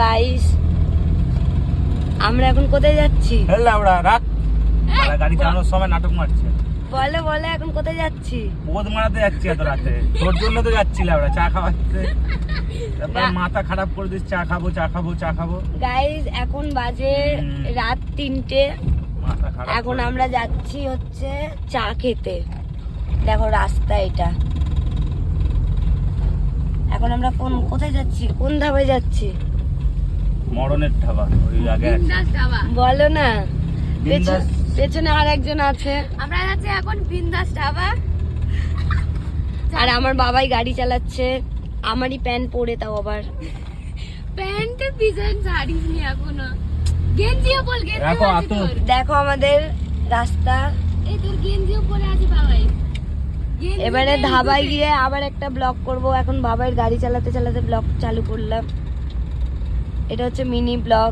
Guys আমরা এখন কোথায় যাচ্ছি? গাড়ি চালানোর সময় নাটক মারছে। বলে বলে এখন কোথায় যাচ্ছি? বোধ মারাতে যাচ্ছি এত রাতে। তোর জন্য তো যাচ্ছিলাম আমরা চা খাওয়াতে। তারপর মাথা খারাপ করে দিস, চা খাবো চা খাবো চা খাবো। গাইস এখন বাজে রাত 3টে। মাথা খারাপ। এখন আমরা যাচ্ছি হচ্ছে চা খেতে। দেখো রাস্তা এটা। এখন আমরা কোথায় যাচ্ছি? কোন ধাবায় যাচ্ছি? মরণের ধাবা ওই আগে বলো না। বিন্দাস। পেছনে আর একজন আছে। আমরা যাচ্ছি এখন বিন্দাস ধাবা। আর আমার বাবাই গাড়ি চালাচ্ছে। আমারই প্যান্ট পরে, তাও আবার প্যান্টের পিছন ছাড়িস নি এখনো। গেঞ্জিও বল, গেঞ্জি রাখো আছে আতো। তোর। দেখো আমাদের রাস্তা। এই তোর গেঞ্জিও পরে আছে বাবাই। এবারে ধাবায় গিয়ে আবার একটা ব্লগ করব। এখন বাবার গাড়ি চালাতে চালাতে ব্লগ চালু করলাম। এটা হচ্ছে মিনি ব্লগ।